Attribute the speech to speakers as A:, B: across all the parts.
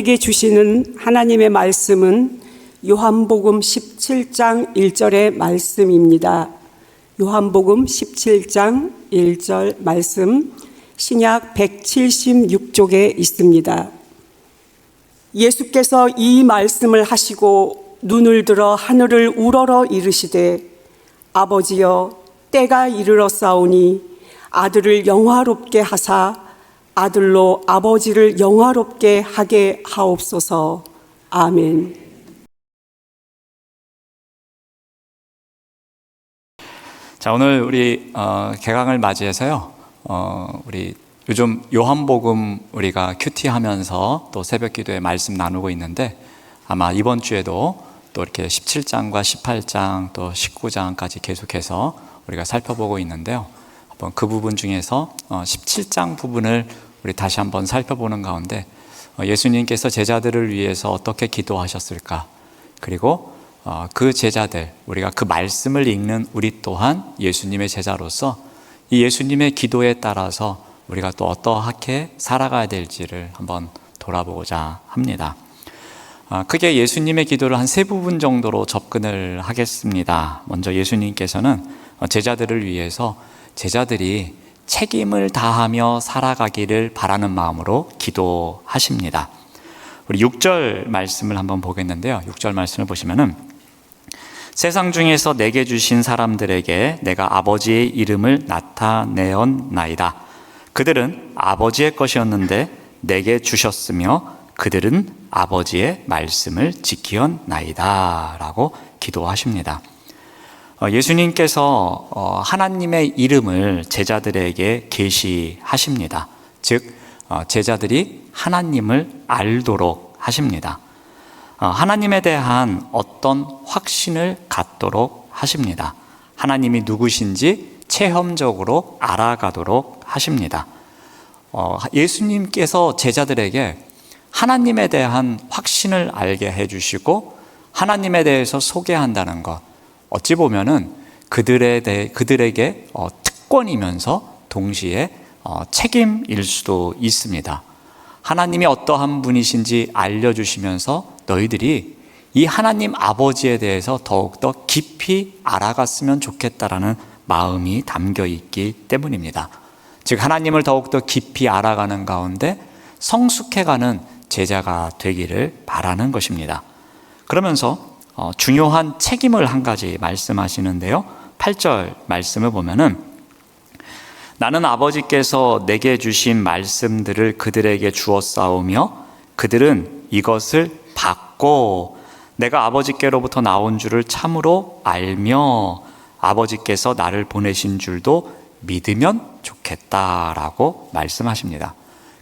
A: 우리에게 주시는 하나님의 말씀은 요한복음 17장 1절의 말씀입니다. 요한복음 17장 1절 말씀, 신약 176쪽에 있습니다. 예수께서 이 말씀을 하시고 눈을 들어 하늘을 우러러 이르시되, 아버지여, 때가 이르렀사오니 아들을 영화롭게 하사 아들로 아버지를 영화롭게 하게 하옵소서. 아멘.
B: 자, 오늘 우리 개강을 맞이해서요. 우리 요즘 요한복음 우리가 큐티하면서 또 새벽기도에 말씀 나누고 있는데, 아마 이번 주에도 또 이렇게 17장과 18장 또 19장까지 계속해서 우리가 살펴보고 있는데요. 한번 그 부분 중에서 17장 부분을 우리 다시 한번 살펴보는 가운데, 예수님께서 제자들을 위해서 어떻게 기도하셨을까, 그리고 그 제자들, 우리가 그 말씀을 읽는 우리 또한 예수님의 제자로서 이 예수님의 기도에 따라서 우리가 또 어떠하게 살아가야 될지를 한번 돌아보고자 합니다. 크게 예수님의 기도를 한 세 부분 정도로 접근을 하겠습니다. 먼저 예수님께서는 제자들을 위해서 제자들이 책임을 다하며 살아가기를 바라는 마음으로 기도하십니다. 우리 6절 말씀을 한번 보겠는데요. 6절 말씀을 보시면은, 세상 중에서 내게 주신 사람들에게 내가 아버지의 이름을 나타내었나이다. 그들은 아버지의 것이었는데 내게 주셨으며 그들은 아버지의 말씀을 지키었나이다 라고 기도하십니다. 예수님께서 하나님의 이름을 제자들에게 계시하십니다. 즉 제자들이 하나님을 알도록 하십니다. 하나님에 대한 어떤 확신을 갖도록 하십니다. 하나님이 누구신지 체험적으로 알아가도록 하십니다. 예수님께서 제자들에게 하나님에 대한 확신을 알게 해주시고 하나님에 대해서 소개한다는 것, 어찌 보면은 그들에게 특권이면서 동시에 책임일 수도 있습니다. 하나님이 어떠한 분이신지 알려주시면서 너희들이 이 하나님 아버지에 대해서 더욱더 깊이 알아갔으면 좋겠다라는 마음이 담겨 있기 때문입니다. 즉 하나님을 더욱더 깊이 알아가는 가운데 성숙해가는 제자가 되기를 바라는 것입니다. 그러면서 중요한 책임을 한 가지 말씀하시는데요. 8절 말씀을 보면은, 나는 아버지께서 내게 주신 말씀들을 그들에게 주었사오며 그들은 이것을 받고 내가 아버지께로부터 나온 줄을 참으로 알며 아버지께서 나를 보내신 줄도 믿으면 좋겠다라고 말씀하십니다.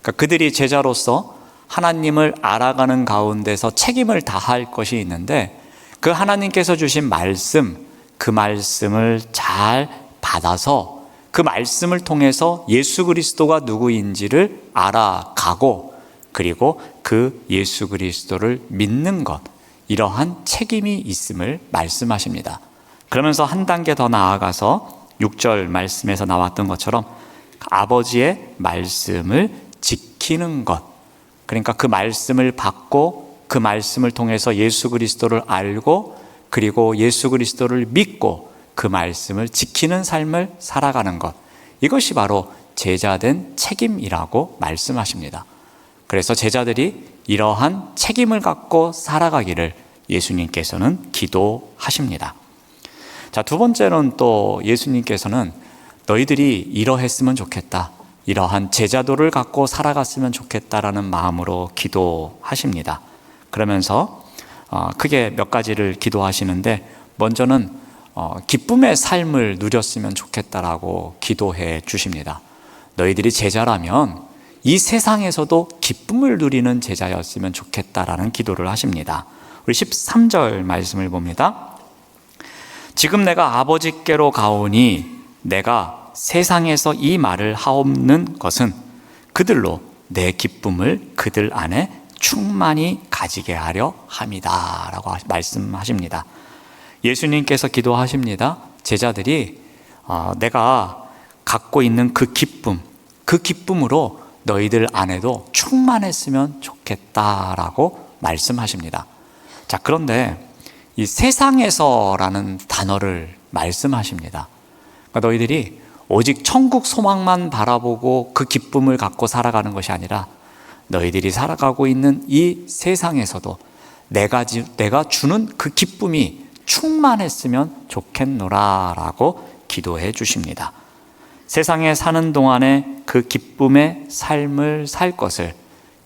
B: 그러니까 그들이 제자로서 하나님을 알아가는 가운데서 책임을 다할 것이 있는데, 그 하나님께서 주신 말씀, 그 말씀을 잘 받아서 그 말씀을 통해서 예수 그리스도가 누구인지를 알아가고, 그리고 그 예수 그리스도를 믿는 것, 이러한 책임이 있음을 말씀하십니다. 그러면서 한 단계 더 나아가서 6절 말씀에서 나왔던 것처럼 아버지의 말씀을 지키는 것, 그러니까 그 말씀을 받고 그 말씀을 통해서 예수 그리스도를 알고 그리고 예수 그리스도를 믿고 그 말씀을 지키는 삶을 살아가는 것, 이것이 바로 제자된 책임이라고 말씀하십니다. 그래서 제자들이 이러한 책임을 갖고 살아가기를 예수님께서는 기도하십니다. 자, 두 번째는 또 예수님께서는 너희들이 이러했으면 좋겠다, 이러한 제자도를 갖고 살아갔으면 좋겠다라는 마음으로 기도하십니다. 그러면서 크게 몇 가지를 기도하시는데, 먼저는 기쁨의 삶을 누렸으면 좋겠다라고 기도해 주십니다. 너희들이 제자라면 이 세상에서도 기쁨을 누리는 제자였으면 좋겠다라는 기도를 하십니다. 우리 13절 말씀을 봅니다. 지금 내가 아버지께로 가오니 내가 세상에서 이 말을 하옵는 것은 그들로 내 기쁨을 그들 안에 충만히 가지게 하려 함이다 라고 말씀하십니다. 예수님께서 기도하십니다. 제자들이 내가 갖고 있는 그 기쁨으로 너희들 안에도 충만했으면 좋겠다라고 말씀하십니다. 자, 그런데 이 세상에서라는 단어를 말씀하십니다. 그러니까 너희들이 오직 천국 소망만 바라보고 그 기쁨을 갖고 살아가는 것이 아니라 너희들이 살아가고 있는 이 세상에서도 내가 주는 그 기쁨이 충만했으면 좋겠노라라고 기도해 주십니다. 세상에 사는 동안에 그 기쁨의 삶을 살 것을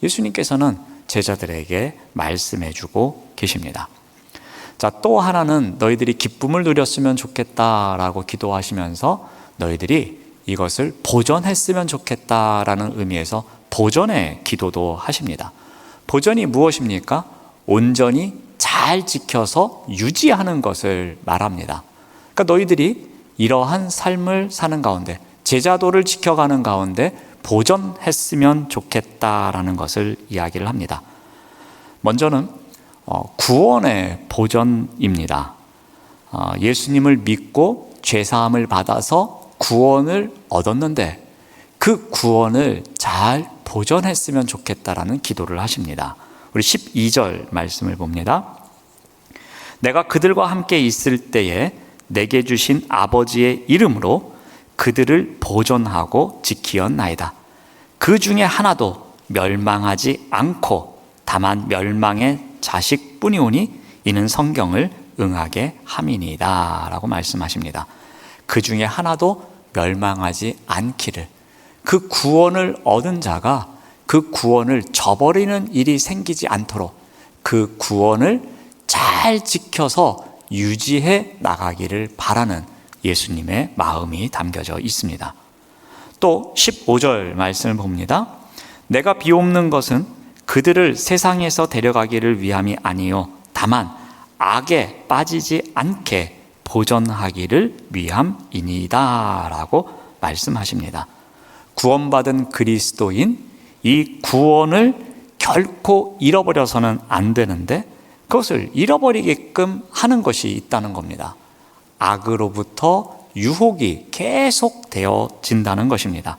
B: 예수님께서는 제자들에게 말씀해 주고 계십니다. 자, 또 하나는 너희들이 기쁨을 누렸으면 좋겠다라고 기도하시면서 너희들이 이것을 보전했으면 좋겠다라는 의미에서 보전의 기도도 하십니다. 보전이 무엇입니까? 온전히 잘 지켜서 유지하는 것을 말합니다. 그러니까 너희들이 이러한 삶을 사는 가운데, 제자도를 지켜가는 가운데 보전했으면 좋겠다라는 것을 이야기를 합니다. 먼저는 구원의 보전입니다. 예수님을 믿고 죄사함을 받아서 구원을 얻었는데 그 구원을 잘 보전했으면 좋겠다라는 기도를 하십니다. 우리 12절 말씀을 봅니다. 내가 그들과 함께 있을 때에 내게 주신 아버지의 이름으로 그들을 보존하고 지키었나이다. 그 중에 하나도 멸망하지 않고 다만 멸망의 자식뿐이오니 이는 성경을 응하게 함이니이다 라고 말씀하십니다. 그 중에 하나도 멸망하지 않기를, 그 구원을 얻은 자가 그 구원을 저버리는 일이 생기지 않도록 그 구원을 잘 지켜서 유지해 나가기를 바라는 예수님의 마음이 담겨져 있습니다. 또 15절 말씀을 봅니다. 내가 비옵는 것은 그들을 세상에서 데려가기를 위함이 아니요 다만 악에 빠지지 않게 보전하기를 위함이니이다 라고 말씀하십니다. 구원받은 그리스도인, 이 구원을 결코 잃어버려서는 안 되는데 그것을 잃어버리게끔 하는 것이 있다는 겁니다. 악으로부터 유혹이 계속 되어진다는 것입니다.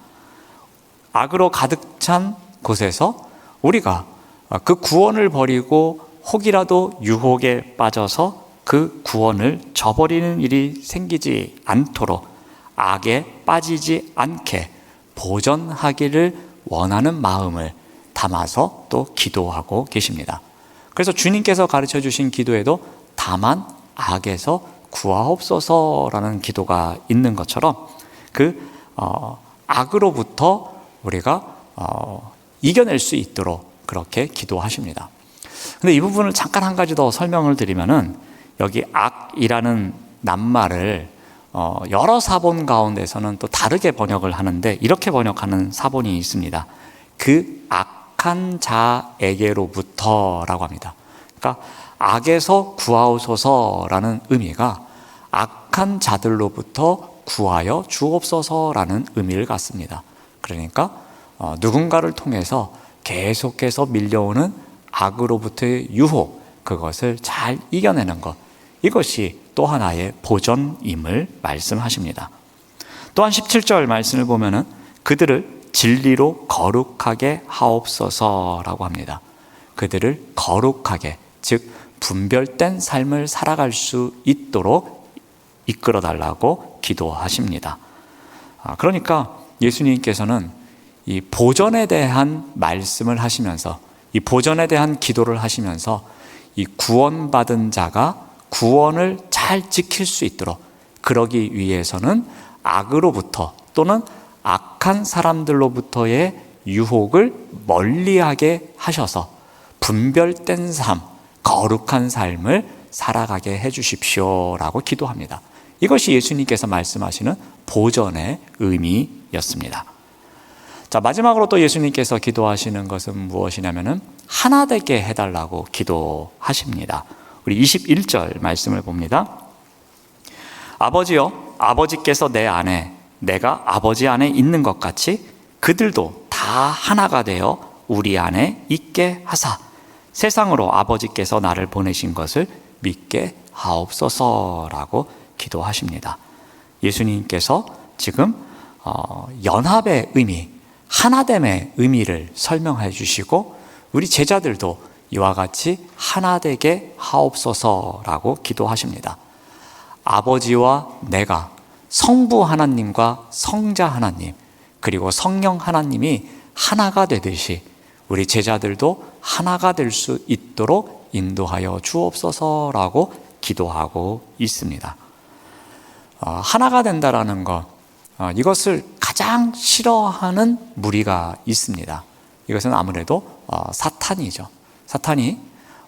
B: 악으로 가득 찬 곳에서 우리가 그 구원을 버리고 혹이라도 유혹에 빠져서 그 구원을 저버리는 일이 생기지 않도록 악에 빠지지 않게 보전하기를 원하는 마음을 담아서 또 기도하고 계십니다. 그래서 주님께서 가르쳐 주신 기도에도 다만 악에서 구하옵소서라는 기도가 있는 것처럼 그 악으로부터 우리가 이겨낼 수 있도록 그렇게 기도하십니다. 근데 이 부분을 잠깐 한 가지 더 설명을 드리면은 여기 악이라는 낱말을 여러 사본 가운데서는 또 다르게 번역을 하는데 이렇게 번역하는 사본이 있습니다. 그 악한 자에게로부터라고 합니다. 그러니까 악에서 구하옵소서라는 의미가 악한 자들로부터 구하여 주옵소서라는 의미를 갖습니다. 그러니까 누군가를 통해서 계속해서 밀려오는 악으로부터의 유혹, 그것을 잘 이겨내는 것, 이것이 또 하나의 보전임을 말씀하십니다. 또한 17절 말씀을 보면은 그들을 진리로 거룩하게 하옵소서라고 합니다. 그들을 거룩하게, 즉 분별된 삶을 살아갈 수 있도록 이끌어 달라고 기도하십니다. 그러니까 예수님께서는 이 보전에 대한 말씀을 하시면서, 이 보전에 대한 기도를 하시면서 이 구원받은 자가 구원을 잘 지킬 수 있도록, 그러기 위해서는 악으로부터 또는 악한 사람들로부터의 유혹을 멀리하게 하셔서 분별된 삶, 거룩한 삶을 살아가게 해주십시오라고 기도합니다. 이것이 예수님께서 말씀하시는 보전의 의미였습니다. 자, 마지막으로 또 예수님께서 기도하시는 것은 무엇이냐면은 하나 되게 해달라고 기도하십니다. 우리 21절 말씀을 봅니다. 아버지여, 아버지께서 내 안에, 내가 아버지 안에 있는 것 같이 그들도 다 하나가 되어 우리 안에 있게 하사 세상으로 아버지께서 나를 보내신 것을 믿게 하옵소서라고 기도하십니다. 예수님께서 지금 연합의 의미, 하나됨의 의미를 설명해 주시고 우리 제자들도 이와 같이 하나 되게 하옵소서라고 기도하십니다. 아버지와 내가, 성부 하나님과 성자 하나님, 그리고 성령 하나님이 하나가 되듯이 우리 제자들도 하나가 될 수 있도록 인도하여 주옵소서라고 기도하고 있습니다. 하나가 된다라는 것, 이것을 가장 싫어하는 무리가 있습니다. 이것은 아무래도 사탄이죠. 사탄이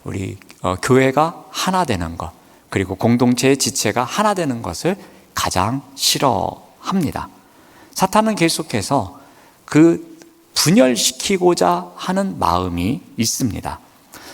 B: 우리 교회가 하나 되는 것, 그리고 공동체의 지체가 하나 되는 것을 가장 싫어합니다. 사탄은 계속해서 그 분열시키고자 하는 마음이 있습니다.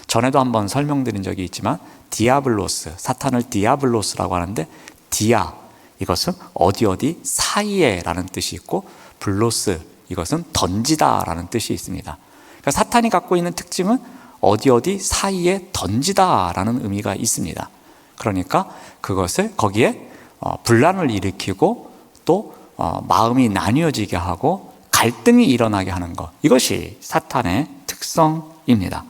B: 전에도 한번 설명드린 적이 있지만 디아블로스, 사탄을 디아블로스라고 하는데, 디아, 이것은 어디 사이에 라는 뜻이 있고, 블로스, 이것은 던지다 라는 뜻이 있습니다. 그러니까 사탄이 갖고 있는 특징은 어디 사이에 던지다 라는 의미가 있습니다. 그러니까 그것을 거기에 분란을 일으키고 또 마음이 나뉘어지게 하고 갈등이 일어나게 하는 것, 이것이 사탄의 특성입니다.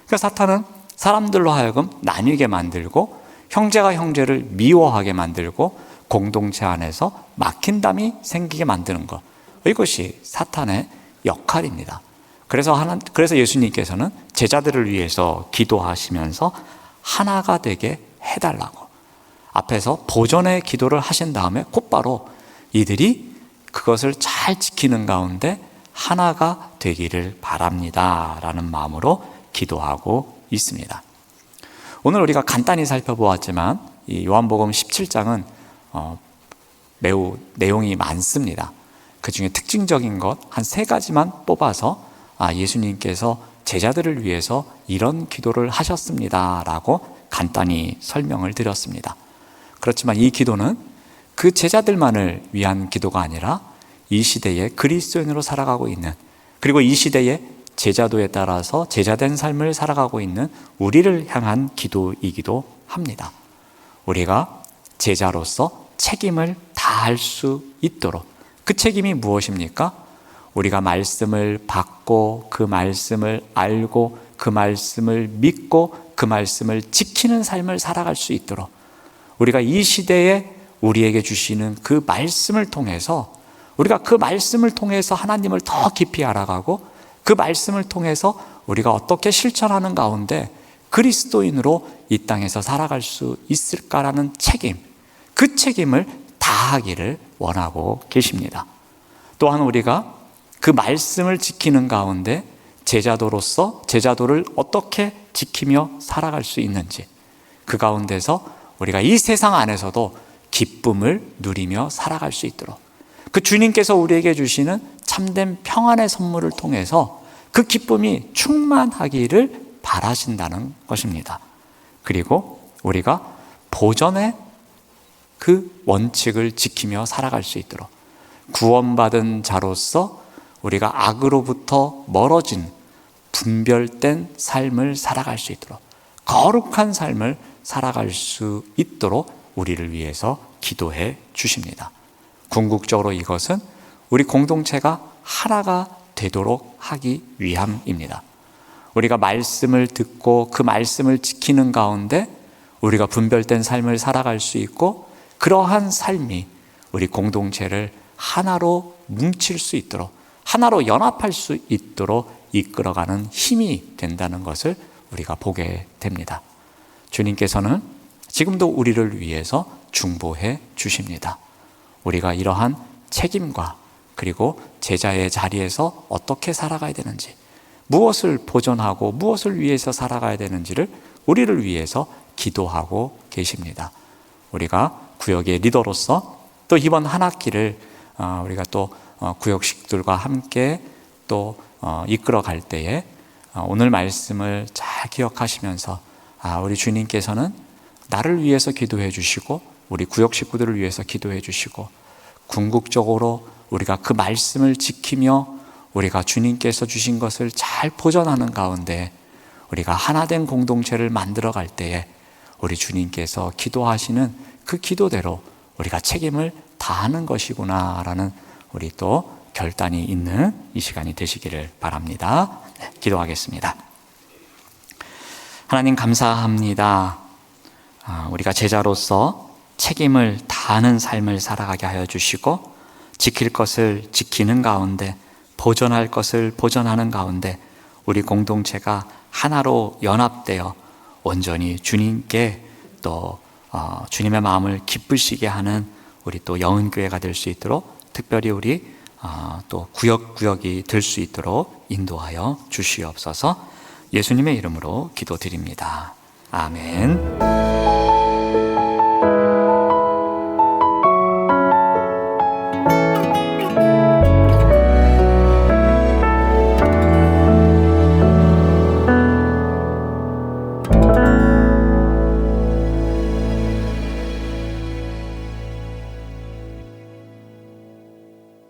B: 그러니까 사탄은 사람들로 하여금 나뉘게 만들고 형제가 형제를 미워하게 만들고 공동체 안에서 막힌담이 생기게 만드는 것, 이것이 사탄의 역할입니다. 그래서 예수님께서는 제자들을 위해서 기도하시면서 하나가 되게 해달라고 앞에서 보존의 기도를 하신 다음에 곧바로 이들이 그것을 잘 지키는 가운데 하나가 되기를 바랍니다 라는 마음으로 기도하고 있습니다. 오늘 우리가 간단히 살펴보았지만 이 요한복음 17장은 매우 내용이 많습니다. 그 중에 특징적인 것 한 3가지만 뽑아서 예수님께서 제자들을 위해서 이런 기도를 하셨습니다 라고 간단히 설명을 드렸습니다. 그렇지만 이 기도는 그 제자들만을 위한 기도가 아니라 이 시대에 그리스도인으로 살아가고 있는, 그리고 이 시대에 제자도에 따라서 제자된 삶을 살아가고 있는 우리를 향한 기도이기도 합니다. 우리가 제자로서 책임을 다할 수 있도록, 그 책임이 무엇입니까? 우리가 말씀을 받고 그 말씀을 알고 그 말씀을 믿고 그 말씀을 지키는 삶을 살아갈 수 있도록, 우리가 이 시대에 우리에게 주시는 그 말씀을 통해서, 우리가 그 말씀을 통해서 하나님을 더 깊이 알아가고 그 말씀을 통해서 우리가 어떻게 실천하는 가운데 그리스도인으로 이 땅에서 살아갈 수 있을까라는 책임, 그 책임을 다하기를 원하고 계십니다. 또한 우리가 그 말씀을 지키는 가운데 제자도로서 제자도를 어떻게 지키며 살아갈 수 있는지, 그 가운데서 우리가 이 세상 안에서도 기쁨을 누리며 살아갈 수 있도록, 그 주님께서 우리에게 주시는 참된 평안의 선물을 통해서 그 기쁨이 충만하기를 바라신다는 것입니다. 그리고 우리가 보전의 그 원칙을 지키며 살아갈 수 있도록, 구원받은 자로서 우리가 악으로부터 멀어진 분별된 삶을 살아갈 수 있도록, 거룩한 삶을 살아갈 수 있도록 우리를 위해서 기도해 주십니다. 궁극적으로 이것은 우리 공동체가 하나가 되도록 하기 위함입니다. 우리가 말씀을 듣고 그 말씀을 지키는 가운데 우리가 분별된 삶을 살아갈 수 있고, 그러한 삶이 우리 공동체를 하나로 뭉칠 수 있도록, 하나로 연합할 수 있도록 이끌어가는 힘이 된다는 것을 우리가 보게 됩니다. 주님께서는 지금도 우리를 위해서 중보해 주십니다. 우리가 이러한 책임과 그리고 제자의 자리에서 어떻게 살아가야 되는지, 무엇을 보존하고 무엇을 위해서 살아가야 되는지를 우리를 위해서 기도하고 계십니다. 우리가 구역의 리더로서 또 이번 한 학기를 우리가 또 구역식들과 함께 또 이끌어 갈 때에 오늘 말씀을 잘 기억하시면서 우리 주님께서는 나를 위해서 기도해 주시고 우리 구역 식구들을 위해서 기도해 주시고, 궁극적으로 우리가 그 말씀을 지키며 우리가 주님께서 주신 것을 잘 보존하는 가운데 우리가 하나된 공동체를 만들어 갈 때에 우리 주님께서 기도하시는 그 기도대로 우리가 책임을 다하는 것이구나라는 우리 또 결단이 있는 이 시간이 되시기를 바랍니다. 네, 기도하겠습니다. 하나님 감사합니다. 우리가 제자로서 책임을 다하는 삶을 살아가게 하여 주시고, 지킬 것을 지키는 가운데, 보존할 것을 보존하는 가운데 우리 공동체가 하나로 연합되어 온전히 주님께 또 주님의 마음을 기쁘시게 하는 우리 또 영은교회가 될 수 있도록, 특별히 우리 또 구역구역이 될 수 있도록 인도하여 주시옵소서. 예수님의 이름으로 기도드립니다. 아멘.